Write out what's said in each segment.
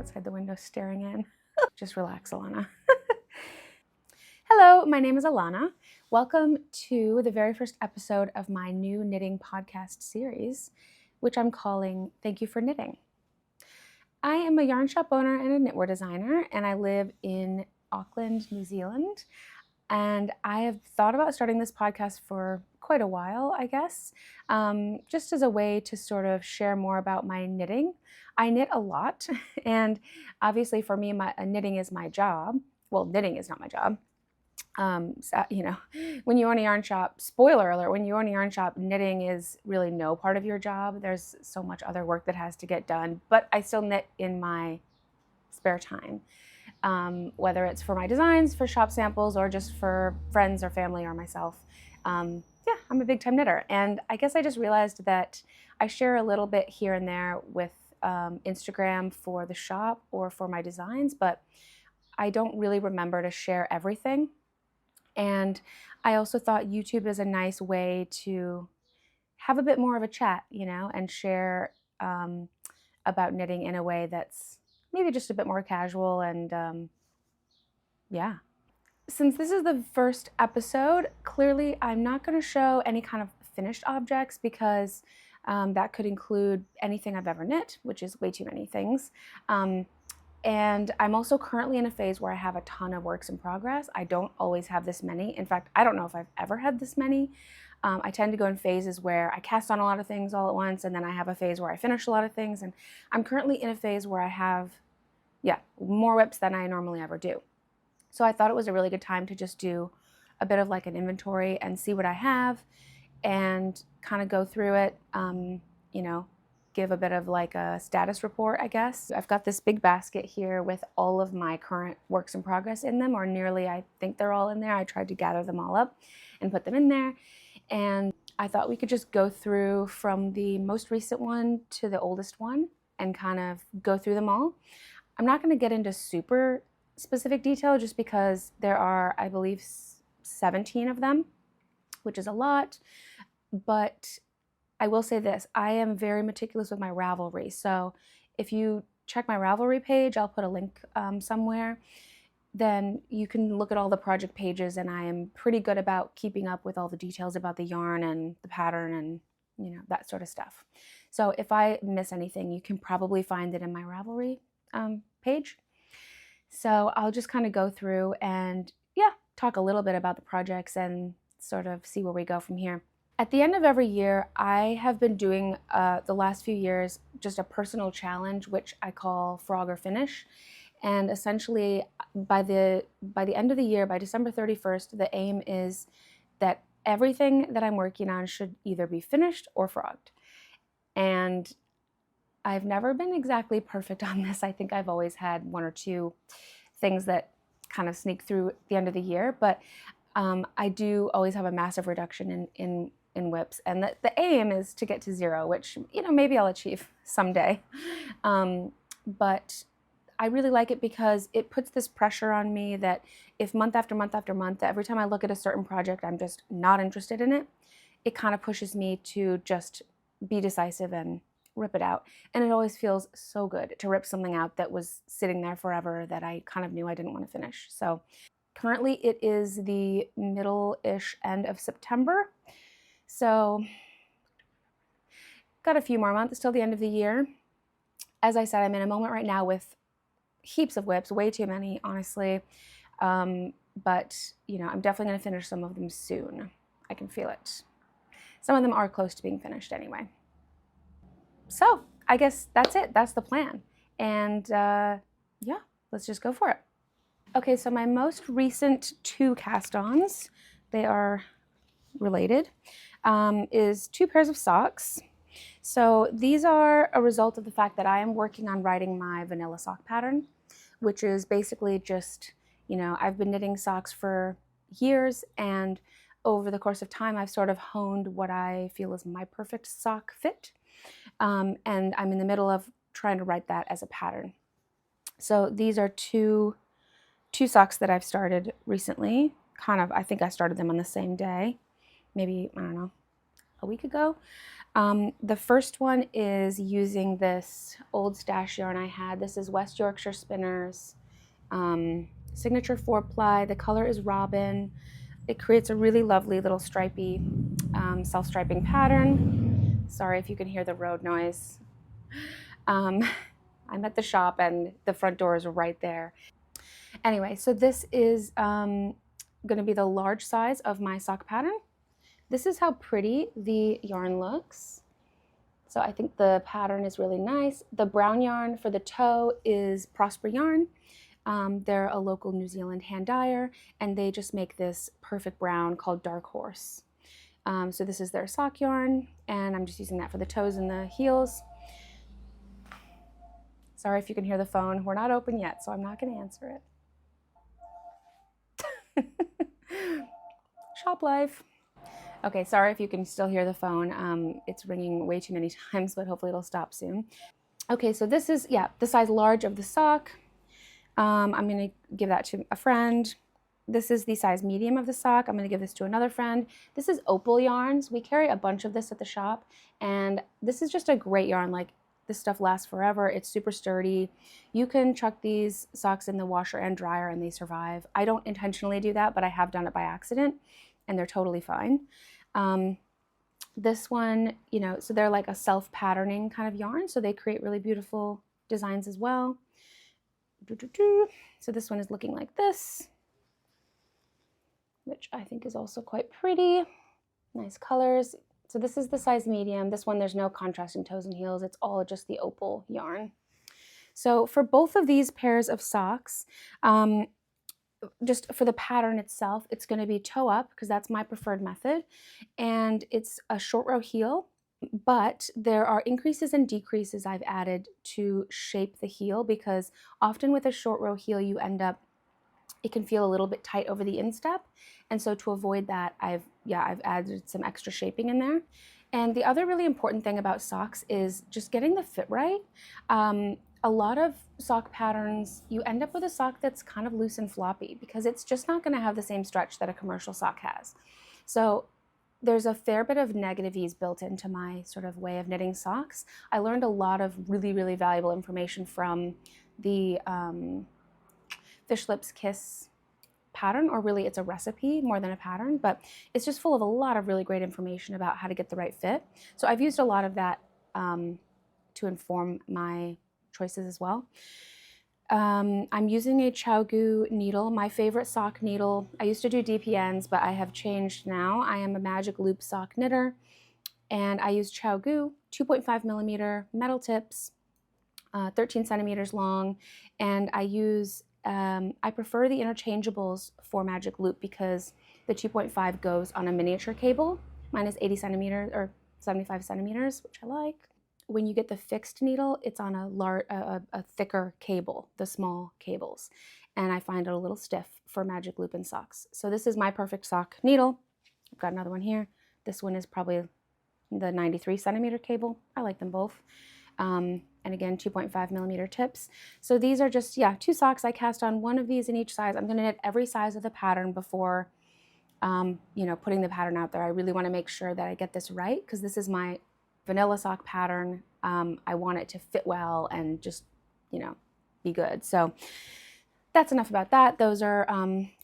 outside the window staring in. Just relax, Alana. Hello, my name is Alana. Welcome to the very first episode of my new knitting podcast series, which I'm calling Thank You for Knitting. I am a yarn shop owner and a knitwear designer, and I live in Auckland, New Zealand. And I have thought about starting this podcast for quite a while, I guess, just as a way to sort of share more about my knitting. I knit a lot, and obviously for me, knitting is my job. Well, knitting is not my job. When you own a yarn shop, spoiler alert, when you own a yarn shop, knitting is really no part of your job. There's so much other work that has to get done, but I still knit in my spare time. Whether it's for my designs, for shop samples, or just for friends or family or myself. I'm a big time knitter. And I guess I just realized that I share a little bit here and there with Instagram for the shop or for my designs, but I don't really remember to share everything. And I also thought YouTube is a nice way to have a bit more of a chat, and share about knitting in a way that's maybe just a bit more casual and Since this is the first episode, clearly I'm not going to show any kind of finished objects because that could include anything I've ever knit, which is way too many things. And I'm also currently in a phase where I have a ton of works in progress. I don't always have this many. In fact, I don't know if I've ever had this many. I tend to go in phases where I cast on a lot of things all at once, and then I have a phase where I finish a lot of things. And I'm currently in a phase where I have more whips than I normally ever do. So I thought it was a really good time to just do a bit of like an inventory and see what I have and kind of go through it, give a bit of like a status report, I guess. I've got this big basket here with all of my current works in progress in them, or nearly. I think they're all in there. I tried to gather them all up and put them in there. And I thought we could just go through from the most recent one to the oldest one and kind of go through them all. I'm not going to get into super specific detail just because there are, I believe, 17 of them, which is a lot. But I will say this, I am very meticulous with my Ravelry. So if you check my Ravelry page, I'll put a link somewhere, then you can look at all the project pages, and I am pretty good about keeping up with all the details about the yarn and the pattern and that sort of stuff. So if I miss anything, you can probably find it in my Ravelry page. So I'll just kind of go through and talk a little bit about the projects and sort of see where we go from here. At the end of every year, I have been doing the last few years just a personal challenge, which I call Frog or Finish. And essentially, by the end of the year, by December 31st, the aim is that everything that I'm working on should either be finished or frogged. And I've never been exactly perfect on this. I think I've always had one or two things that kind of sneak through at the end of the year, but I do always have a massive reduction in whips, and the aim is to get to 0, which maybe I'll achieve someday. But I really like it because it puts this pressure on me that if month after month after month, every time I look at a certain project, I'm just not interested in it, it kind of pushes me to just be decisive and rip it out. And it always feels so good to rip something out that was sitting there forever that I kind of knew I didn't want to finish. So currently it is the middle-ish end of September. So got a few more months till the end of the year. As I said, I'm in a moment right now with heaps of whips, way too many, honestly. But I'm definitely going to finish some of them soon. I can feel it. Some of them are close to being finished anyway. So I guess that's it. That's the plan. And let's just go for it. Okay, so my most recent 2 cast-ons, they are related, is 2 pairs of socks. So these are a result of the fact that I am working on writing my vanilla sock pattern, which is basically just, I've been knitting socks for years, and over the course of time, I've sort of honed what I feel is my perfect sock fit. And I'm in the middle of trying to write that as a pattern. So these are two socks that I've started recently. I think I started them on the same day, maybe, I don't know, a week ago. The first one is using this old stash yarn I had. This is West Yorkshire Spinners signature 4-ply. The color is Robin. It creates a really lovely little stripy self-striping pattern. Sorry if you can hear the road noise. I'm at the shop and the front door is right there. Anyway, so this is going to be the large size of my sock pattern. This is how pretty the yarn looks. So I think the pattern is really nice. The brown yarn for the toe is Prosper Yarn. They're a local New Zealand hand dyer, and they just make this perfect brown called Dark Horse. So this is their sock yarn, and I'm just using that for the toes and the heels. Sorry if you can hear the phone. We're not open yet, so I'm not going to answer it. Shop life. Okay, sorry if you can still hear the phone. It's ringing way too many times, but hopefully it'll stop soon. Okay, so this is, yeah, the size large of the sock. I'm going to give that to a friend. This is the size medium of the sock. I'm going to give this to another friend. This is Opal yarns. We carry a bunch of this at the shop, and this is just a great yarn. Like, this stuff lasts forever. It's super sturdy. You can chuck these socks in the washer and dryer and they survive. I don't intentionally do that, but I have done it by accident, and they're totally fine. This one, you know, so they're like a self-patterning kind of yarn, so they create really beautiful designs as well. So this one is looking like this, which I think is also quite pretty. Nice colors. So this is the size medium. This one, there's no contrasting toes and heels. It's all just the Opal yarn. So for both of these pairs of socks, just for the pattern itself, it's going to be toe up because that's my preferred method. And it's a short row heel, but there are increases and decreases I've added to shape the heel, because often with a short row heel, you end up, it can feel a little bit tight over the instep. And so to avoid that, I've added some extra shaping in there. And the other really important thing about socks is just getting the fit right. A lot of sock patterns, you end up with a sock that's kind of loose and floppy because it's just not going to have the same stretch that a commercial sock has. So there's a fair bit of negative ease built into my sort of way of knitting socks. I learned a lot of really, really valuable information from the Fish Lips Kiss pattern, or really it's a recipe more than a pattern, but it's just full of a lot of really great information about how to get the right fit. So I've used a lot of that to inform my choices as well. I'm using a ChowGoo needle, my favorite sock needle. I used to do DPNs, but I have changed now. I am a Magic Loop sock knitter, and I use ChowGoo 2.5 millimeter metal tips, 13 centimeters long, and I use I prefer the interchangeables for Magic Loop because the 2.5 goes on a miniature cable. Mine is 80 centimeters or 75 centimeters, which I like. When you get the fixed needle, it's on a thicker cable, the small cables. And I find it a little stiff for Magic Loop and socks. So this is my perfect sock needle. I've got another one here. This one is probably the 93 centimeter cable. I like them both. And again, 2.5 millimeter tips. So these are just, yeah, 2 socks. I cast on one of these in each size. I'm going to knit every size of the pattern before, you know, putting the pattern out there. I really want to make sure that I get this right because this is my vanilla sock pattern. I want it to fit well and just, you know, be good. So that's enough about that. Those are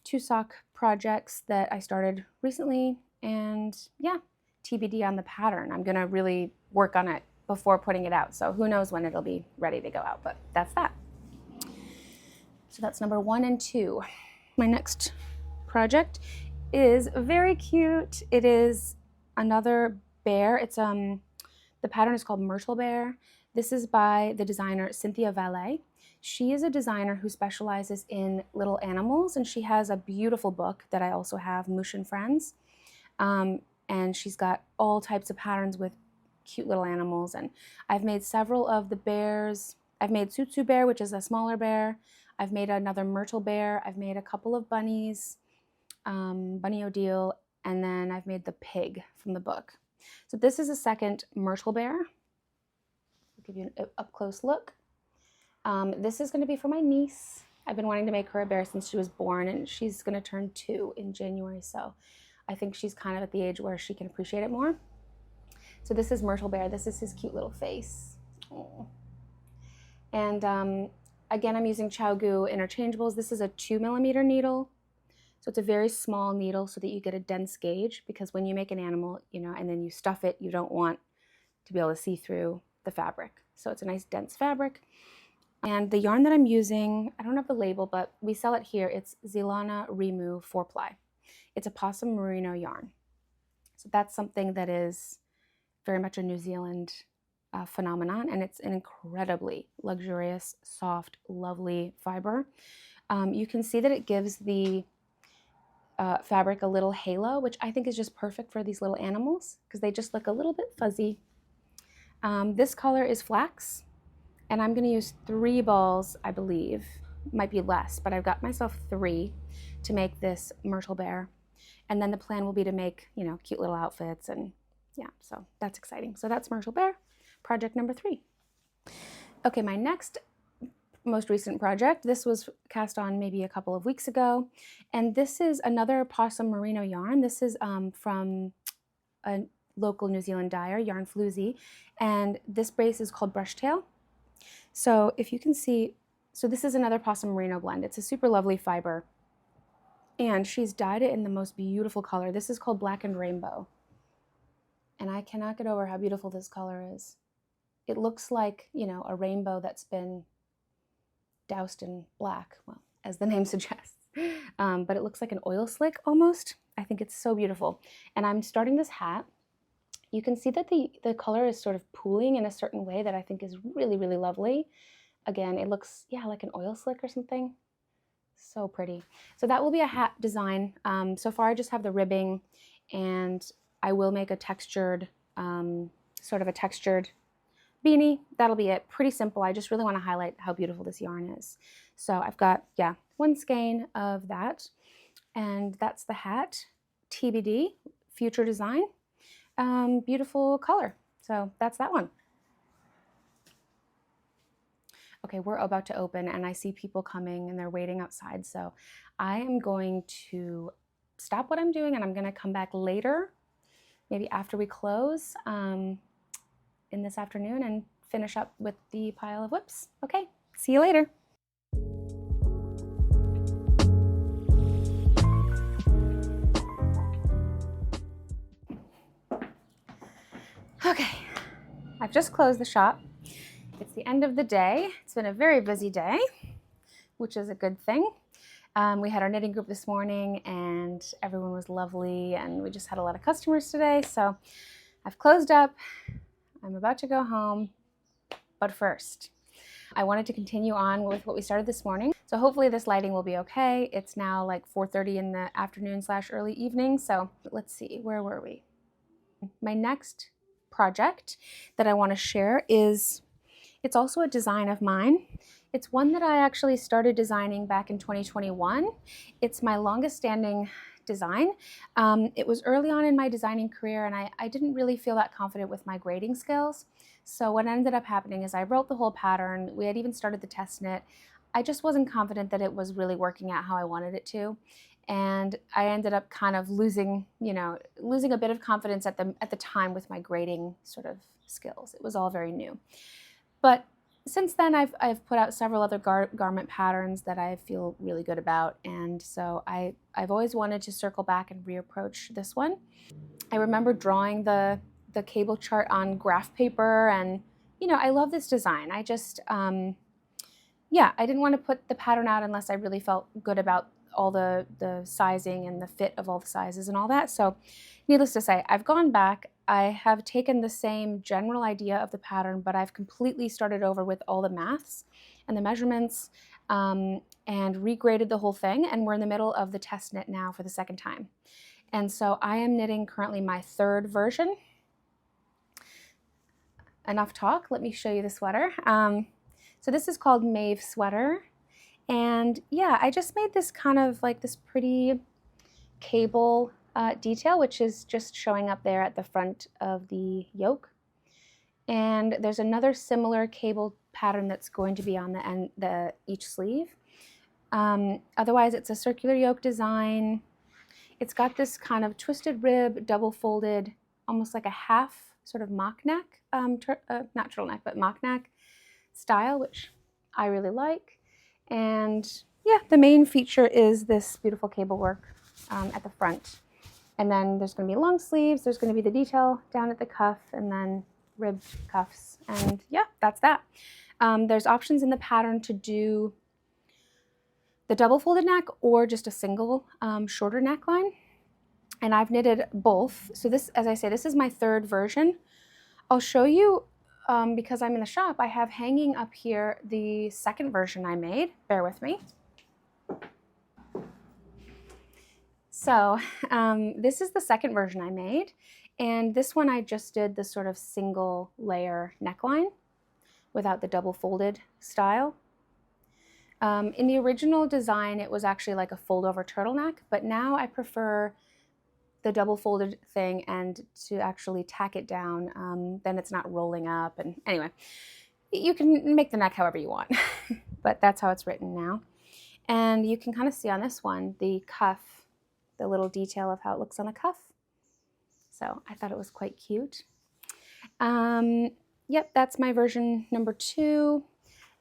2 sock projects that I started recently, and yeah, TBD on the pattern. I'm going to really work on it before putting it out. So who knows when it'll be ready to go out, but that's that. So that's number 1 and 2. My next project is very cute. It is another bear. It's the pattern is called Myrtle Bear. This is by the designer Cynthia Valet. She is a designer who specializes in little animals, and she has a beautiful book that I also have, Moosh and Friends. And she's got all types of patterns with cute little animals, and I've made several of the bears. I've made Tsutsu Bear, which is a smaller bear. I've made another Myrtle Bear. I've made a couple of bunnies, Bunny Odile, and then I've made the pig from the book. So this is a second Myrtle Bear. I'll give you an up-close look. This is going to be for my niece. I've been wanting to make her a bear since she was born, and she's going to turn 2 in January, so I think she's kind of at the age where she can appreciate it more. So this is Myrtle Bear. This is his cute little face. Aww. And again, I'm using ChowGoo interchangeables. This is a 2mm needle. So it's a very small needle so that you get a dense gauge, because when you make an animal, you know, and then you stuff it, you don't want to be able to see through the fabric. So it's a nice dense fabric. And the yarn that I'm using, I don't have the label, but we sell it here. It's Zilana Remu 4-ply. It's a possum merino yarn. So that's something that is very much a New Zealand phenomenon, and it's an incredibly luxurious, soft, lovely fiber. You can see that it gives the fabric a little halo, which I think is just perfect for these little animals because they just look a little bit fuzzy. This color is flax, and I'm going to use 3 balls, I believe. Might be less, but I've got myself 3 to make this Myrtle Bear. And then the plan will be to make, you know, cute little outfits, and yeah, so that's exciting. So that's Myrtle Bear, project number 3. Okay, my next most recent project, this was cast on maybe a couple of weeks ago, and this is another possum merino yarn. This is from a local New Zealand dyer, Yarn Floozy, and this brace is called Brushtail. So if you can see, so this is another possum merino blend. It's a super lovely fiber, and she's dyed it in the most beautiful color. This is called Black and Rainbow, and I cannot get over how beautiful this color is. It looks like, you know, a rainbow that's been doused in black, well, as the name suggests. But it looks like an oil slick almost. I think it's so beautiful. And I'm starting this hat. You can see that the color is sort of pooling in a certain way that I think is really, really lovely. Again, it looks, yeah, like an oil slick or something. So pretty. So that will be a hat design. So far I just have the ribbing, and I will make a textured, sort of a textured beanie. That'll be it. Pretty simple. I just really want to highlight how beautiful this yarn is. So I've got, yeah, 1 skein of that, and that's the hat. TBD, future design. Beautiful color. So that's that one. Okay, we're about to open, and I see people coming and they're waiting outside. So I am going to stop what I'm doing, and I'm going to come back later, maybe after we close, in this afternoon, and finish up with the pile of whips. Okay, see you later. Okay, I've just closed the shop. It's the end of the day. It's been a very busy day, which is a good thing. We had our knitting group this morning, and everyone was lovely, and we just had a lot of customers today. So I've closed up. I'm about to go home, but first, I wanted to continue on with what we started this morning. So hopefully this lighting will be okay. It's now like 4:30 in the afternoon / early evening. So let's see, where were we? My next project that I want to share is, it's also a design of mine. It's one that I actually started designing back in 2021. It's my longest standing design. It was early on in my designing career, and I didn't really feel that confident with my grading skills. So what ended up happening is I wrote the whole pattern. We had even started the test knit. I just wasn't confident that it was really working out how I wanted it to. And I ended up kind of losing a bit of confidence at the time with my grading sort of skills. It was all very new. But since then, I've put out several other garment patterns that I feel really good about, and so I've always wanted to circle back and reapproach this one. I remember drawing the cable chart on graph paper, and I love this design. I just yeah, I didn't want to put the pattern out unless I really felt good about all the sizing and the fit of all the sizes and all that. So needless to say, I've gone back. I have taken the same general idea of the pattern, but I've completely started over with all the maths and the measurements, and regraded the whole thing, and we're in the middle of the test knit now for the 2nd time. And so I am knitting currently my 3rd version. Enough talk, let me show you the sweater. So this is called Maeve sweater, and yeah, I just made this kind of like this pretty cable detail, which is just showing up there at the front of the yoke. And there's another similar cable pattern that's going to be on the end, each sleeve. Otherwise, it's a circular yoke design. It's got this kind of twisted rib, double folded almost like a half sort of mock neck, not turtleneck, but mock neck style, which I really like. And yeah, the main feature is this beautiful cable work at the front. And then there's going to be long sleeves, there's going to be the detail down at the cuff, and then ribbed cuffs. And yeah, that's that. There's options in the pattern to do the double folded neck or just a single shorter neckline. And I've knitted both. So this, as I say, this is my third version. I'll show you, because I'm in the shop, I have hanging up here the second version I made. Bear with me. So this is the second version I made. And this one I just did the sort of single layer neckline without the double folded style. In the original design, it was actually like a fold over turtleneck, but now I prefer the double folded thing and to actually tack it down. Then it's not rolling up. And anyway, you can make the neck however you want, but that's how it's written now. And you can kind of see on this one, the cuff, the little detail of how it looks on the cuff. So I thought it was quite cute. Yep, that's my version number 2.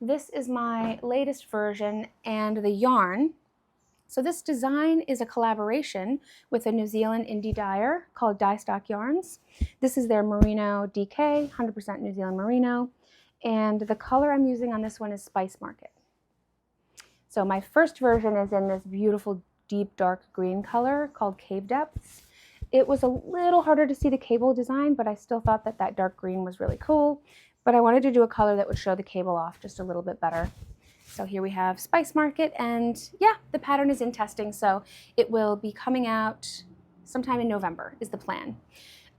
This is my latest version, and the yarn. So this design is a collaboration with a New Zealand indie dyer called Dye Stock Yarns. This is their Merino DK, 100% New Zealand Merino. And the color I'm using on this one is Spice Market. So my first version is in this beautiful deep dark green color called Cave Depths. It was a little harder to see the cable design, but I still thought that that dark green was really cool. But I wanted to do a color that would show the cable off just a little bit better. So here we have Spice Market, and yeah, the pattern is in testing, so it will be coming out sometime in November is the plan.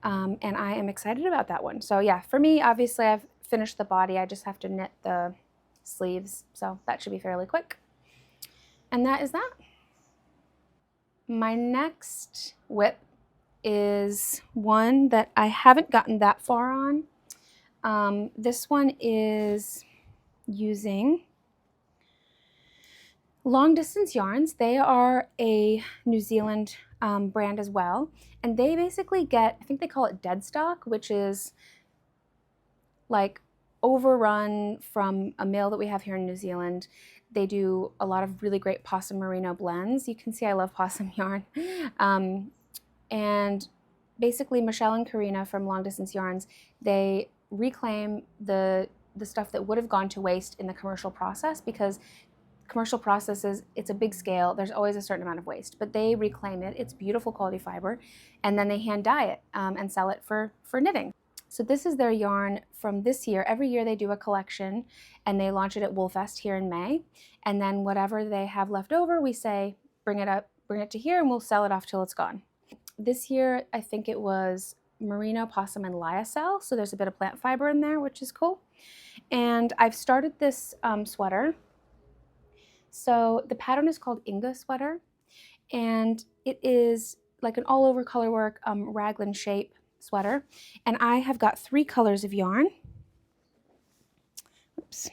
And I am excited about that one. So yeah, for me, obviously I've finished the body. I just have to knit the sleeves, so that should be fairly quick. And that is that. My next whip is one that I haven't gotten that far on. This one is using Long Distance Yarns. They are a New Zealand brand as well, and they basically get, I think they call it dead stock, which is like overrun from a mill that we have here in New Zealand. They do a lot of really great possum merino blends. You can see I love possum yarn. And basically Michelle and Karina from Long Distance Yarns, they reclaim the stuff that would have gone to waste in the commercial process, because commercial processes, it's a big scale, there's always a certain amount of waste, but they reclaim it, it's beautiful quality fiber, and then they hand dye it and sell it for knitting. So this is their yarn from this year. Every year they do a collection and they launch it at Woolfest here in May, and then whatever they have left over, we say bring it to here and we'll sell it off till it's gone. This year I think it was merino, possum, and lyocell, so there's a bit of plant fiber in there, which is cool. And I've started this sweater. So the pattern is called Inge sweater, and it is like an all over color work raglan shape sweater. And I have got 3 colors of yarn. Oops.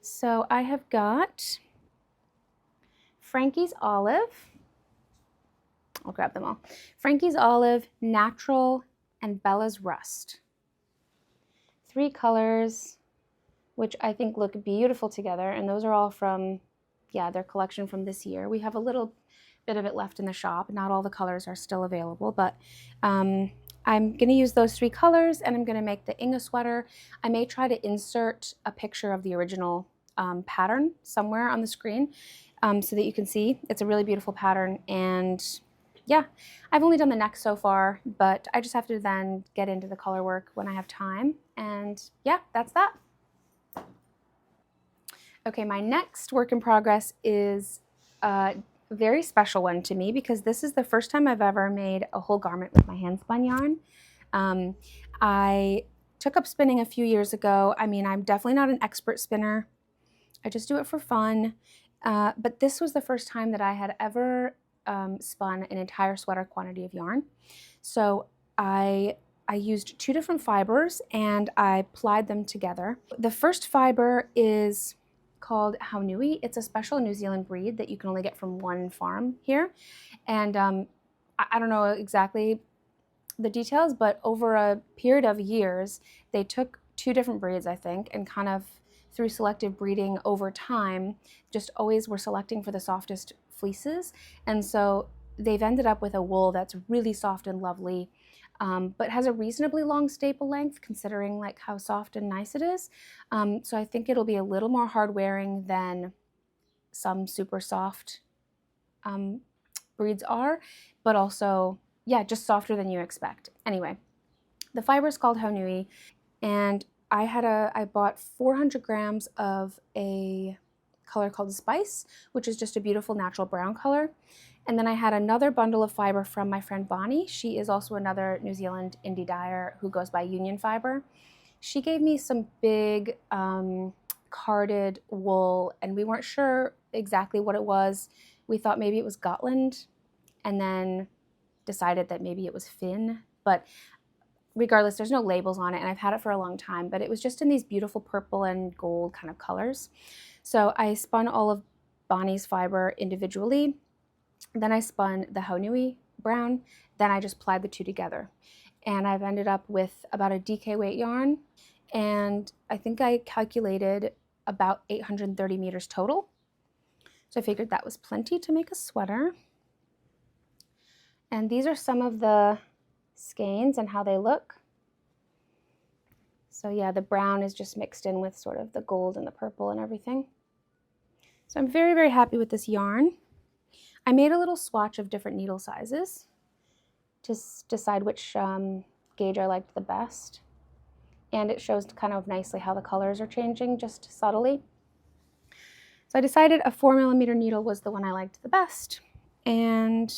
So I have got Frankie's Olive. I'll grab them all. Frankie's Olive, Natural, and Bella's Rust. 3 colors, which I think look beautiful together, and those are all from, yeah, their collection from this year. We have a little bit of it left in the shop. Not all the colors are still available, but I'm going to use those 3 colors, and I'm going to make the Inge sweater. I may try to insert a picture of the original pattern somewhere on the screen so that you can see. It's a really beautiful pattern, and yeah, I've only done the neck so far, but I just have to then get into the color work when I have time, and yeah, that's that. Okay, my next work in progress is a very special one to me, because this is the first time I've ever made a whole garment with my handspun yarn. I took up spinning a few years ago. I mean, I'm definitely not an expert spinner. I just do it for fun. But this was the first time that I had ever spun an entire sweater quantity of yarn. So I used 2 different fibers and I plied them together. The first fiber is called Haunui. It's a special New Zealand breed that you can only get from one farm here. And I don't know exactly the details, but over a period of years, they took 2 different breeds, I think, and kind of through selective breeding over time, just always were selecting for the softest fleeces. And so they've ended up with a wool that's really soft and lovely, but has a reasonably long staple length considering like how soft and nice it is. So I think it'll be a little more hard wearing than some super soft breeds are, but also, yeah, just softer than you expect. Anyway, the fiber is called Honui, and I bought 400 grams of a color called Spice, which is just a beautiful natural brown color. And then I had another bundle of fiber from my friend Bonnie. She is also another New Zealand indie dyer who goes by Union Fiber. She gave me some big carded wool, and we weren't sure exactly what it was. We thought maybe it was Gotland, and then decided that maybe it was Finn, but regardless, there's no labels on it, and I've had it for a long time, but it was just in these beautiful purple and gold kind of colors. So I spun all of Bonnie's fiber individually, then I spun the Honui brown, then I just plied the 2 together. And I've ended up with about a DK weight yarn, and I think I calculated about 830 meters total. So I figured that was plenty to make a sweater. And these are some of the skeins and how they look. So yeah, the brown is just mixed in with sort of the gold and the purple and everything. So I'm very, very happy with this yarn. I made a little swatch of different needle sizes to decide which gauge I liked the best. And it shows kind of nicely how the colors are changing just subtly. So I decided a 4mm needle was the one I liked the best. And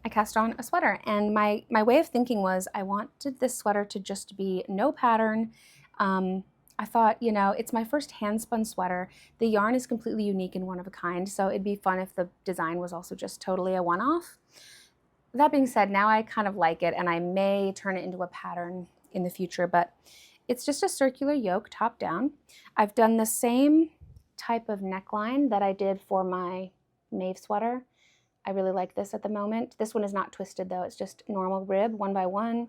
I cast on a sweater, and my way of thinking was I wanted this sweater to just be no pattern. I thought, you know, it's my first hand spun sweater. The yarn is completely unique and one of a kind, so it'd be fun if the design was also just totally a one-off. That being said, now I kind of like it, and I may turn it into a pattern in the future, but it's just a circular yoke top down. I've done the same type of neckline that I did for my Maeve sweater. I really like this at the moment. This one is not twisted though, it's just normal rib, 1 by 1.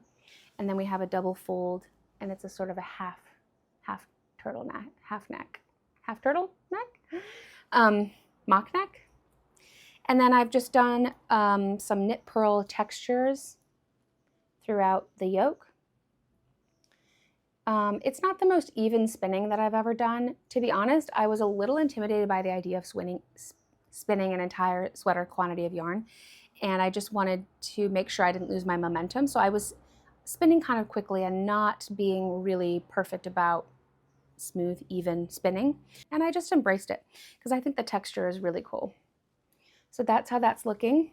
And then we have a double fold, and it's a sort of a half turtle neck, half turtle neck, mock neck. And then I've just done some knit purl textures throughout the yoke. It's not the most even spinning that I've ever done. To be honest, I was a little intimidated by the idea of spinning an entire sweater quantity of yarn, and I just wanted to make sure I didn't lose my momentum. So I was spinning kind of quickly and not being really perfect about smooth, even spinning. And I just embraced it because I think the texture is really cool. So that's how that's looking.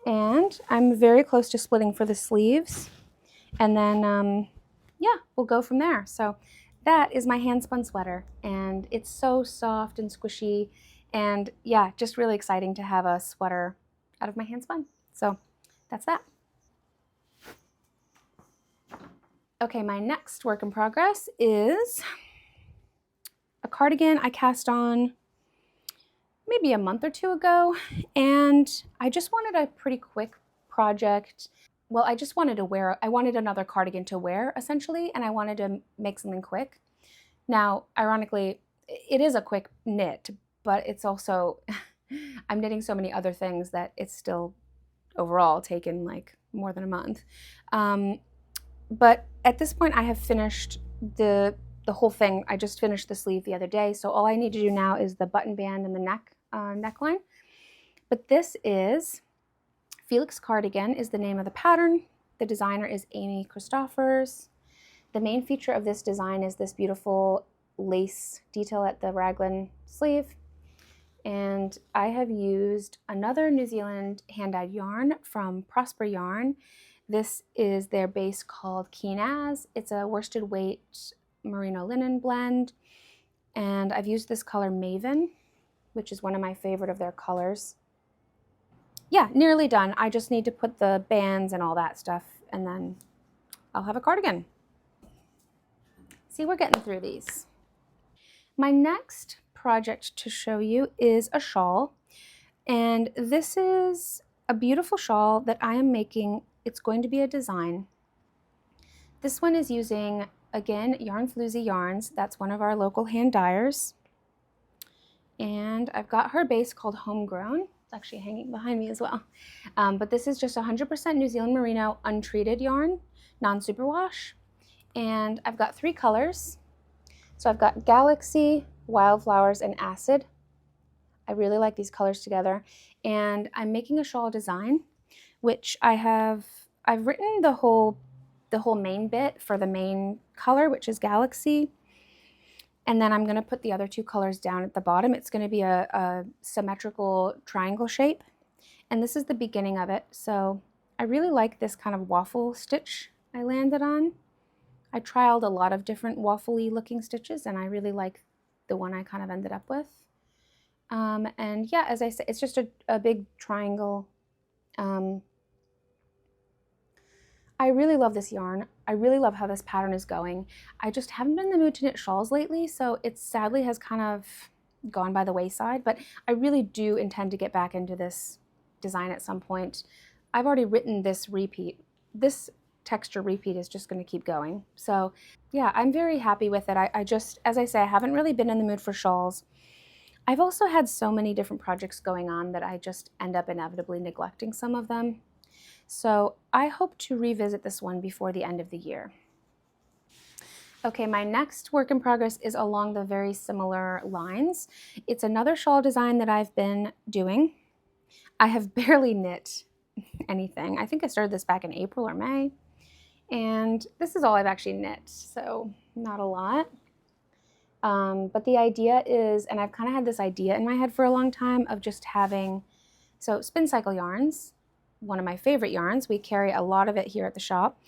And I'm very close to splitting for the sleeves. And then, yeah, we'll go from there. So that is my hand spun sweater, and it's so soft and squishy. And yeah, just really exciting to have a sweater out of my hand spun. So that's that. Okay, my next work in progress is a cardigan I cast on maybe a month or 2 ago, and I just wanted a pretty quick project. Well, I just wanted to wear, I wanted another cardigan to wear essentially, and I wanted to make something quick. Now, ironically, it is a quick knit, but it's also, I'm knitting so many other things that it's still overall taken like more than a month. But at this point I have finished the whole thing. I just finished the sleeve the other day, so all I need to do now is the button band and the neckline. But this is Felix Cardigan is the name of the pattern. The designer is Amy Christophers. The main feature of this design is this beautiful lace detail at the raglan sleeve. And I have used another New Zealand hand-dyed yarn from Prosper Yarn. This is their base called Keen As. It's a worsted weight merino linen blend. And I've used this color Maven, which is one of my favorite of their colors. Yeah, nearly done. I just need to put the bands and all that stuff, and then I'll have a cardigan. See, we're getting through these. My next project to show you is a shawl, and this is a beautiful shawl that I am making. It's going to be a design. This one is using, again, Yarn Floozy yarns. That's one of our local hand dyers. And I've got her base called Homegrown. It's actually hanging behind me as well. But this is just 100% New Zealand Merino untreated yarn, non-superwash. And I've got 3 colors. So I've got Galaxy, Wildflowers, and Acid. I really like these colors together. And I'm making a shawl design, which I've written the whole main bit for the main color, which is Galaxy. And then I'm going to put the other 2 colors down at the bottom. It's going to be a symmetrical triangle shape. And this is the beginning of it. So I really like this kind of waffle stitch I landed on. I trialed a lot of different waffly looking stitches, and I really like the one I kind of ended up with. And yeah, as I said, it's just a big triangle. I really love this yarn. I really love how this pattern is going. I just haven't been in the mood to knit shawls lately, so it sadly has kind of gone by the wayside, but I really do intend to get back into this design at some point. I've already written this repeat. This texture repeat is just going to keep going. So yeah, I'm very happy with it. I just, as I say, I haven't really been in the mood for shawls. I've also had so many different projects going on that I just end up inevitably neglecting some of them. So I hope to revisit this one before the end of the year. Okay, my next work in progress is along the very similar lines. It's another shawl design that I've been doing. I have barely knit anything. I think I started this back in April or May. And this is all I've actually knit, so not a lot. But the idea is, and I've kind of had this idea in my head for a long time of just having, so spin cycle yarns, one of my favorite yarns. We carry a lot of it here at the shop.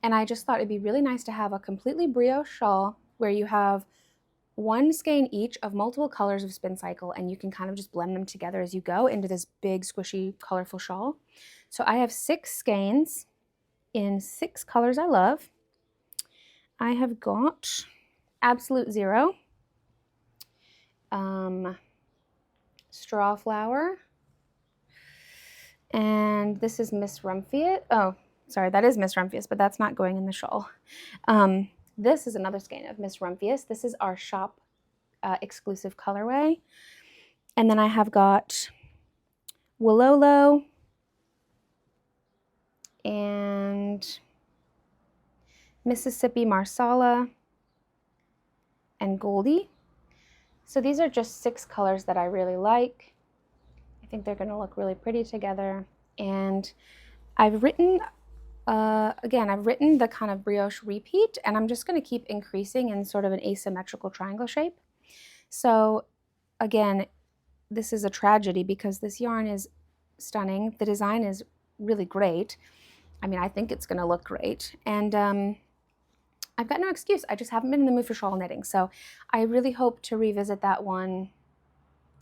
And I just thought it'd be really nice to have a completely brioche shawl where you have 1 skein each of multiple colors of spin cycle, and you can kind of just blend them together as you go into this big, squishy, colorful shawl. So I have 6 skeins in 6 colors I love. I have got Absolute Zero, Straw Flower, and this is Miss Rumphius. Oh, sorry, that is Miss Rumphius, but that's not going in the shawl. This is another skein of Miss Rumphius. This is our shop exclusive colorway. And then I have got Willolo and Mississippi Marsala and Goldie. So these are just 6 colors that I really like. I think they're going to look really pretty together. And I've written, again, I've written the kind of brioche repeat, and I'm just going to keep increasing in sort of an asymmetrical triangle shape. So again, this is a tragedy because this yarn is stunning. The design is really great. I mean, I think it's going to look great. And I've got no excuse. I just haven't been in the mood for shawl knitting. So I really hope to revisit that one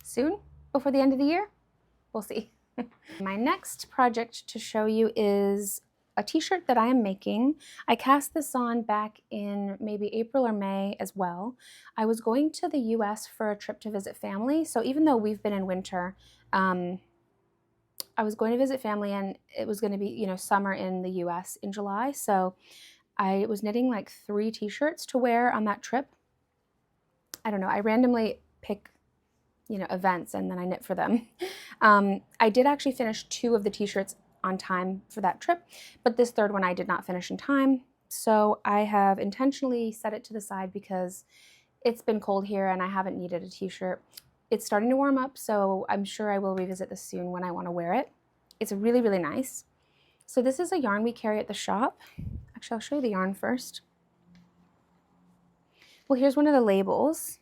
soon, before the end of the year. We'll see. My next project to show you is a t-shirt that I am making. I cast this on back in maybe April or May as well. I was going to the US for a trip to visit family. So even though we've been in winter, I was going to visit family, and it was going to be, you know, summer in the US in July. So I was knitting like 3 t-shirts to wear on that trip. I don't know, I randomly pick, you know, events and then I knit for them. I did actually finish 2 of the t-shirts on time for that trip, but this 3rd one I did not finish in time. So I have intentionally set it to the side because it's been cold here and I haven't needed a t-shirt. It's starting to warm up, so I'm sure I will revisit this soon when I want to wear it. It's really, really nice. So this is a yarn we carry at the shop. Actually, I'll show you the yarn first. Well, here's one of the labels.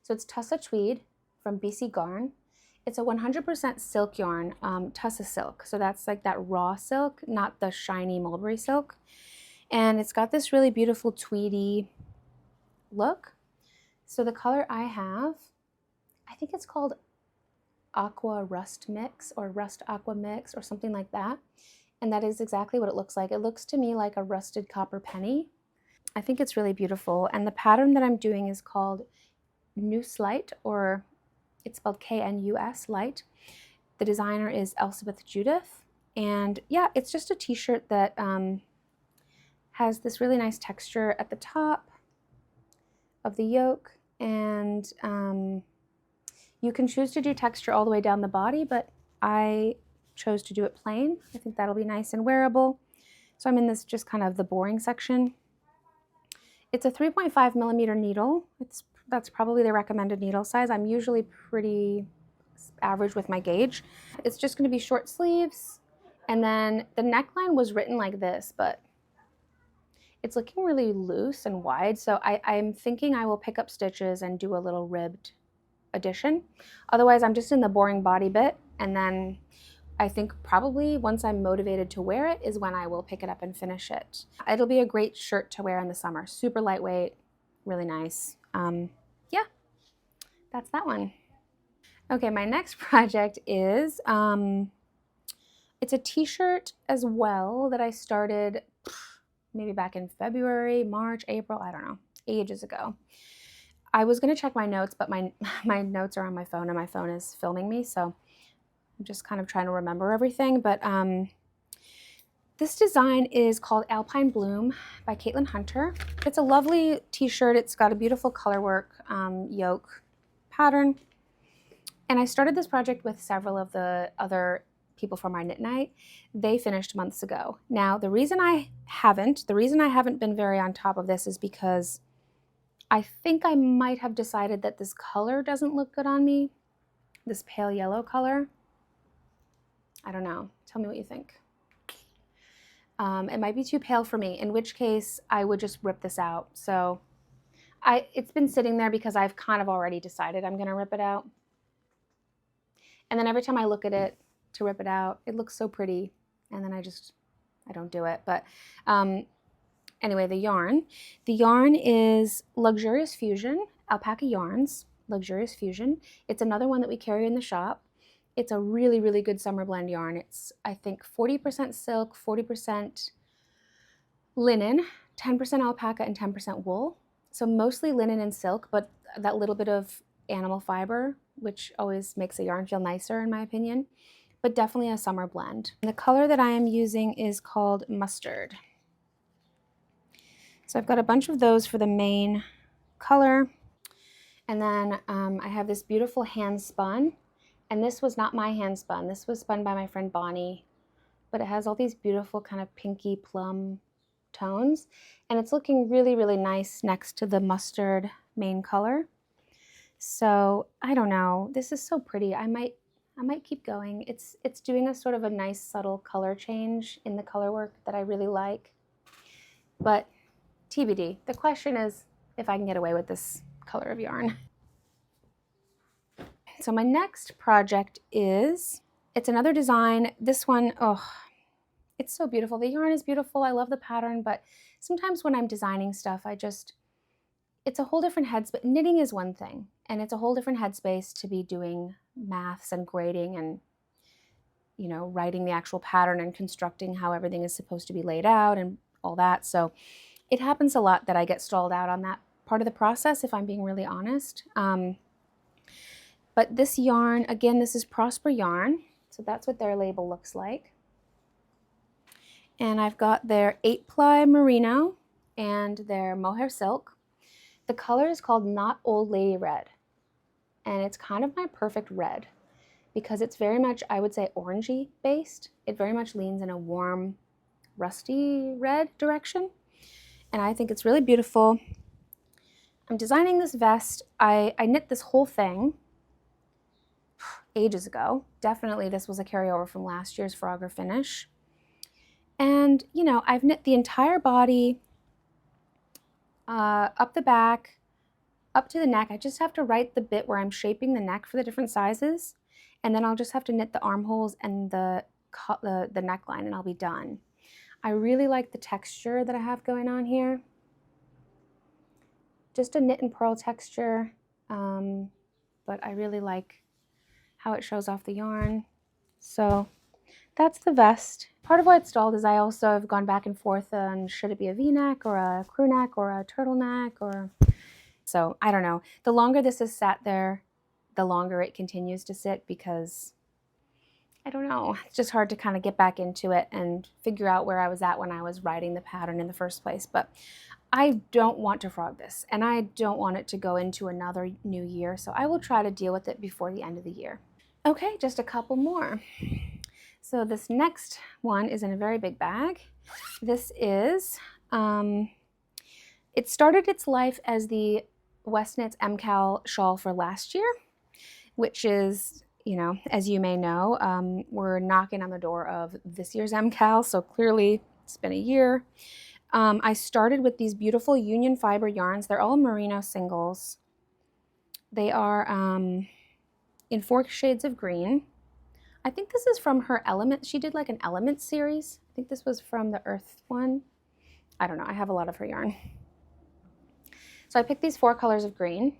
So it's Tussa Tweed from BC Garn. It's a 100% silk yarn, Tussa silk. So that's like that raw silk, not the shiny mulberry silk. And it's got this really beautiful tweedy look. So the color I have, I think it's called Aqua Rust Mix or Rust Aqua Mix or something like that. And that is exactly what it looks like. It looks to me like a rusted copper penny. I think it's really beautiful. And the pattern that I'm doing is called Knus Light, or it's spelled Knus Light. The designer is Elizabeth Judith. And yeah, it's just a t-shirt that has this really nice texture at the top of the yoke. And you can choose to do texture all the way down the body, but I chose to do it plain. I think that'll be nice and wearable. So I'm in this just kind of the boring section. It's a 3.5 millimeter needle. That's probably the recommended needle size. I'm usually pretty average with my gauge. It's just going to be short sleeves, and then the neckline was written like this, but it's looking really loose and wide, so I'm thinking I will pick up stitches and do a little ribbed addition. Otherwise, I'm just in the boring body bit, and then I think probably once I'm motivated to wear it is when I will pick it up and finish it. It'll be a great shirt to wear in the summer. Super lightweight, really nice. Yeah, that's that one. Okay, my next project is, it's a t-shirt as well that I started maybe back in February, March, April, I don't know, ages ago. I was gonna check my notes, but my notes are on my phone and my phone is filming me, so I'm just kind of trying to remember everything. But this design is called Alpine Bloom by Caitlin Hunter. It's a lovely t-shirt. It's got a beautiful colorwork yoke pattern. And I started this project with several of the other people from our knit night. They finished months ago. Now, the reason I haven't been very on top of this is because I think I might have decided that this color doesn't look good on me. This pale yellow color. I don't know. Tell me what you think. It might be too pale for me, in which case I would just rip this out. So it's been sitting there because I've kind of already decided I'm going to rip it out. And then every time I look at it to rip it out, it looks so pretty. And then I don't do it. But anyway, the yarn is Luxurious Fusion, Alpaca Yarns, Luxurious Fusion. It's another one that we carry in the shop. It's a really, really good summer blend yarn. It's, I think, 40% silk, 40% linen, 10% alpaca, and 10% wool. So mostly linen and silk, but that little bit of animal fiber, which always makes a yarn feel nicer in my opinion, but definitely a summer blend. And the color that I am using is called Mustard. So I've got a bunch of those for the main color. And then I have this beautiful hand spun. And this was not my hand spun. This was spun by my friend Bonnie. But it has all these beautiful kind of pinky plum tones. And it's looking really, really nice next to the mustard main color. So I don't know. This is so pretty. I might keep going. It's doing a sort of a nice subtle color change in the color work that I really like. But TBD. The question is if I can get away with this color of yarn. So my next project is, it's another design. This one, oh, it's so beautiful. The yarn is beautiful. I love the pattern, but sometimes when I'm designing stuff, it's a whole different headspace. Knitting is one thing, and it's a whole different headspace to be doing maths and grading and, you know, writing the actual pattern and constructing how everything is supposed to be laid out and all that. So it happens a lot that I get stalled out on that part of the process, if I'm being really honest. But this yarn, again, this is Prosper Yarn. So that's what their label looks like. And I've got their 8-ply merino and their mohair silk. The color is called Not Old Lady Red. And it's kind of my perfect red because it's very much, I would say, orangey based. It very much leans in a warm, rusty red direction. And I think it's really beautiful. I'm designing this vest. I knit this whole thing ages ago. Definitely this was a carryover from last year's Frogger finish. And, you know, I've knit the entire body, up the back, up to the neck. I just have to write the bit where I'm shaping the neck for the different sizes. And then I'll just have to knit the armholes and the neckline and I'll be done. I really like the texture that I have going on here. Just a knit and purl texture, but I really like how it shows off the yarn. So that's the vest. Part of why it's stalled is I also have gone back and forth on should it be a V-neck or a crew neck or a turtleneck or... So I don't know. The longer this has sat there, the longer it continues to sit because I don't know, it's just hard to kind of get back into it and figure out where I was at when I was writing the pattern in the first place. But I don't want to frog this, and I don't want it to go into another new year, so I will try to deal with it before the end of the year. Okay, just a couple more. So this next one is in a very big bag. This is, it started its life as the Westnitz MCAL shawl for last year, which is, you know, as you may know, we're knocking on the door of this year's MCAL, so clearly it's been a year. I started with these beautiful union fiber yarns. They're all merino singles. They are in 4 shades of green. I think this is from her Element. She did like an Element series. I think this was from the Earth one. I don't know. I have a lot of her yarn. So I picked these 4 colors of green,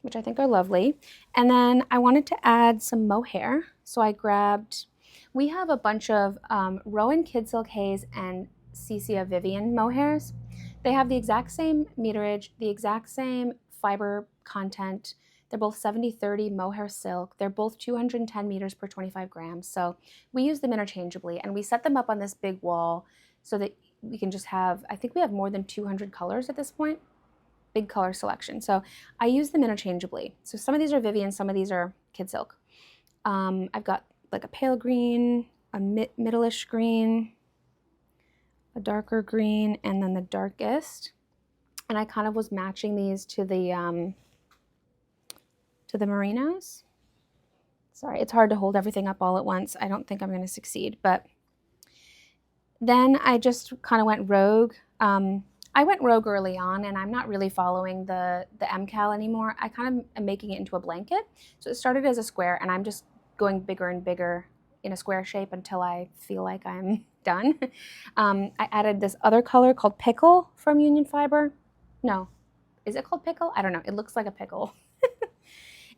which I think are lovely. And then I wanted to add some mohair. So I grabbed, we have a bunch of Rowan Kid Silk Haze and Cecia Vivian mohairs. They have the exact same meterage, the exact same fiber content. They're both 70/30 mohair silk. They're both 210 meters per 25 grams. So we use them interchangeably, and we set them up on this big wall so that we can just have, I think we have more than 200 colors at this point. Big color selection. So I use them interchangeably. So some of these are Vivian, some of these are Kid Silk. I've got like a pale green, a middle-ish green, a darker green, and then the darkest. And I kind of was matching these to the merinos. Sorry, it's hard to hold everything up all at once. I don't think I'm going to succeed, but then I just kind of went rogue. I went rogue early on, and I'm not really following the MCAL anymore. I kind of am making it into a blanket. So it started as a square, and I'm just going bigger and bigger in a square shape until I feel like I'm done. I added this other color called Pickle from Union Fiber. No, is it called Pickle? I don't know. It looks like a pickle.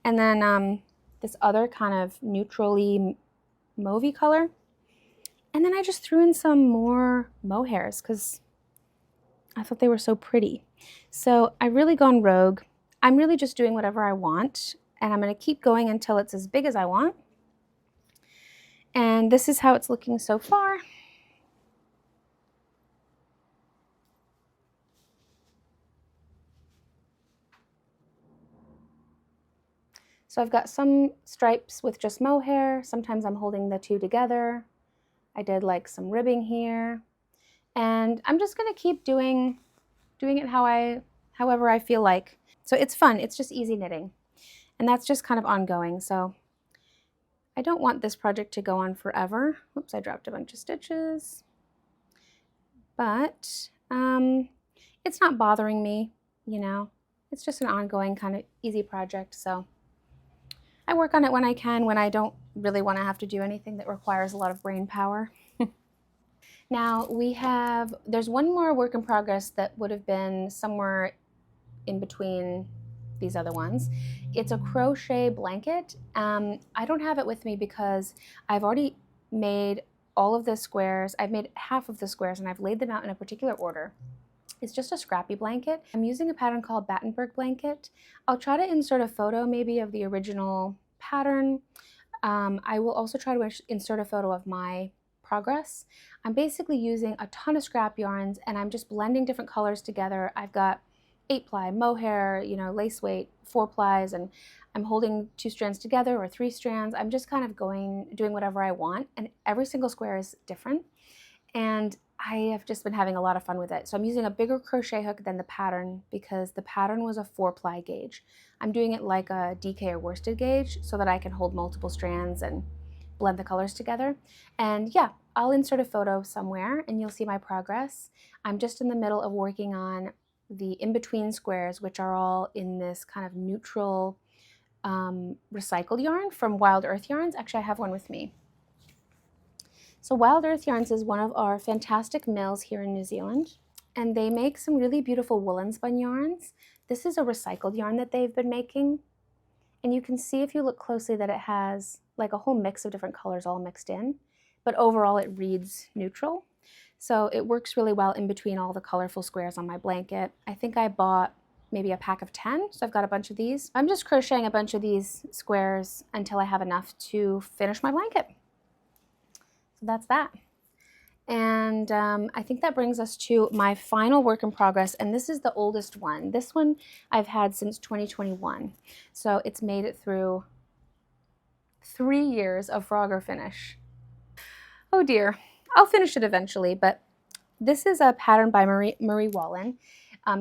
And then this other kind of neutrally mauvey color. And then I just threw in some more mohairs because I thought they were so pretty. So I really gone rogue. I'm really just doing whatever I want, and I'm going to keep going until it's as big as I want. And this is how it's looking so far. So I've got some stripes with just mohair. Sometimes I'm holding the two together. I did like some ribbing here. And I'm just gonna keep doing it however I feel like. So it's fun, it's just easy knitting. And that's just kind of ongoing. So I don't want this project to go on forever. Oops, I dropped a bunch of stitches. But it's not bothering me, you know. It's just an ongoing kind of easy project. So I work on it when I can, when I don't really want to have to do anything that requires a lot of brain power. Now there's one more work in progress that would have been somewhere in between these other ones. It's a crochet blanket. I don't have it with me because I've already made all of the squares. I've made half of the squares and I've laid them out in a particular order. It's just a scrappy blanket. I'm using a pattern called Battenberg blanket. I'll try to insert a photo maybe of the original pattern. I will also try to insert a photo of my progress. I'm basically using a ton of scrap yarns and I'm just blending different colors together. I've got 8-ply mohair, you know, lace weight, 4-plies, and I'm holding 2 strands together or 3 strands. I'm just kind of doing whatever I want, and every single square is different. And I have just been having a lot of fun with it. So I'm using a bigger crochet hook than the pattern because the pattern was a 4-ply gauge. I'm doing it like a DK or worsted gauge so that I can hold multiple strands and blend the colors together. And yeah, I'll insert a photo somewhere and you'll see my progress. I'm just in the middle of working on the in-between squares, which are all in this kind of neutral recycled yarn from Wild Earth Yarns. Actually, I have one with me. So Wild Earth Yarns is one of our fantastic mills here in New Zealand, and they make some really beautiful woolen spun yarns. This is a recycled yarn that they've been making, and you can see if you look closely that it has like a whole mix of different colors all mixed in, but overall it reads neutral. So it works really well in between all the colorful squares on my blanket. I think I bought maybe a pack of 10. So I've got a bunch of these. I'm just crocheting a bunch of these squares until I have enough to finish my blanket. So that's that. And I think that brings us to my final work in progress, and this is the oldest one. This one I've had since 2021. So it's made it through 3 years of Frogger finish. Oh dear, I'll finish it eventually, but this is a pattern by Marie Wallin.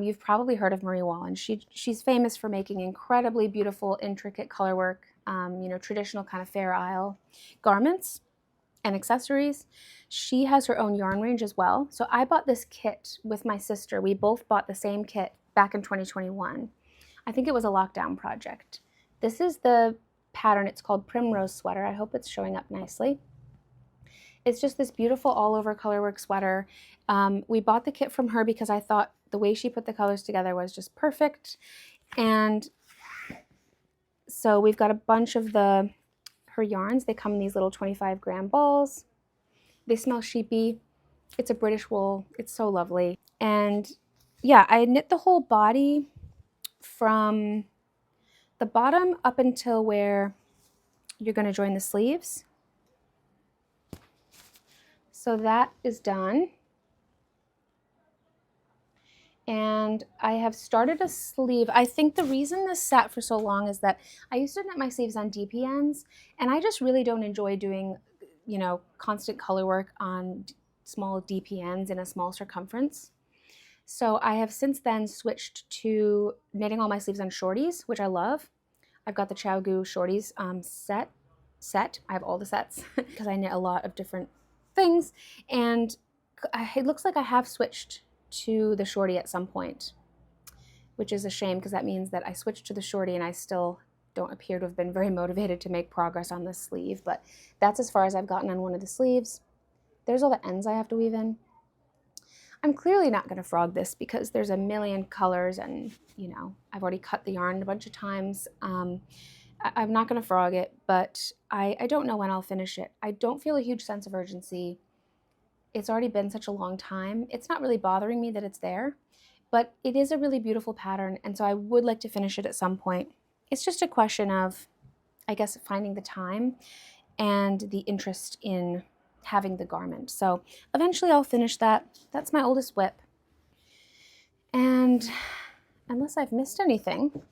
You've probably heard of Marie Wallin. She's famous for making incredibly beautiful, intricate color work, you know, traditional kind of Fair Isle garments and accessories. She has her own yarn range as well. So I bought this kit with my sister. We both bought the same kit back in 2021. I think it was a lockdown project. This is the pattern. It's called Primrose Sweater. I hope it's showing up nicely. It's just this beautiful all over colorwork sweater. We bought the kit from her because I thought the way she put the colors together was just perfect. And so we've got a bunch of her yarns. They come in these little 25-gram balls. They smell sheepy. It's a British wool. It's so lovely. And yeah, I knit the whole body from the bottom up until where you're going to join the sleeves. So that is done. And I have started a sleeve. I think the reason this sat for so long is that I used to knit my sleeves on DPNs, and I just really don't enjoy doing, you know, constant color work on small DPNs in a small circumference. So I have since then switched to knitting all my sleeves on shorties, which I love. I've got the ChowGoo shorties set. I have all the sets because I knit a lot of different things, and it looks like I have switched to the shorty at some point, which is a shame because that means that I switched to the shorty and I still don't appear to have been very motivated to make progress on this sleeve, but that's as far as I've gotten on one of the sleeves. There's all the ends I have to weave in. I'm clearly not going to frog this because there's a million colors and, you know, I've already cut the yarn a bunch of times. I'm not going to frog it, but I don't know when I'll finish it. I don't feel a huge sense of urgency. It's already been such a long time. It's not really bothering me that it's there, but it is a really beautiful pattern, and so I would like to finish it at some point. It's just a question of, I guess, finding the time and the interest in having the garment. So eventually I'll finish that. That's my oldest whip. And unless I've missed anything,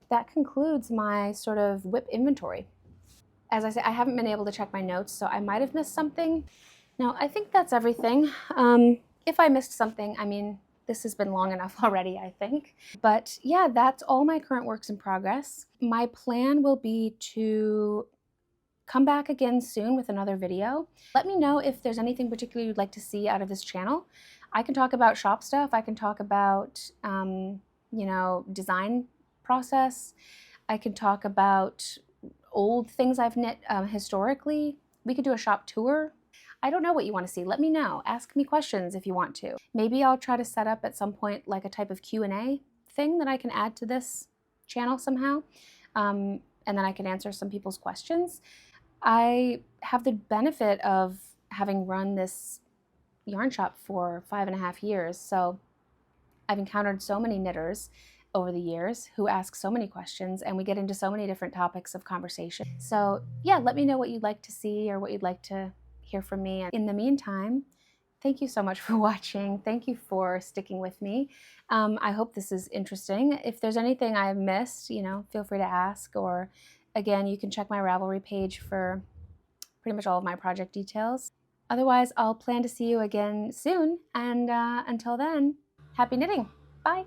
that concludes my sort of whip inventory. As I say, I haven't been able to check my notes, so I might have missed something. No, I think that's everything. If I missed something, I mean, this has been long enough already, I think. But yeah, that's all my current works in progress. My plan will be to come back again soon with another video. Let me know if there's anything particular you'd like to see out of this channel. I can talk about shop stuff. I can talk about, you know, design process. I can talk about old things I've knit historically. We could do a shop tour. I don't know what you want to see. Let me know. Ask me questions if you want to. Maybe I'll try to set up at some point like a type of Q&A thing that I can add to this channel somehow. And then I can answer some people's questions. I have the benefit of having run this yarn shop for 5.5 years. So I've encountered so many knitters over the years who ask so many questions, and we get into so many different topics of conversation. So yeah, let me know what you'd like to see or what you'd like to hear from me. And in the meantime, thank you so much for watching. Thank you for sticking with me. I hope this is interesting. If there's anything I've missed, you know, feel free to ask, or again, you can check my Ravelry page for pretty much all of my project details. Otherwise, I'll plan to see you again soon, and until then, happy knitting. Bye.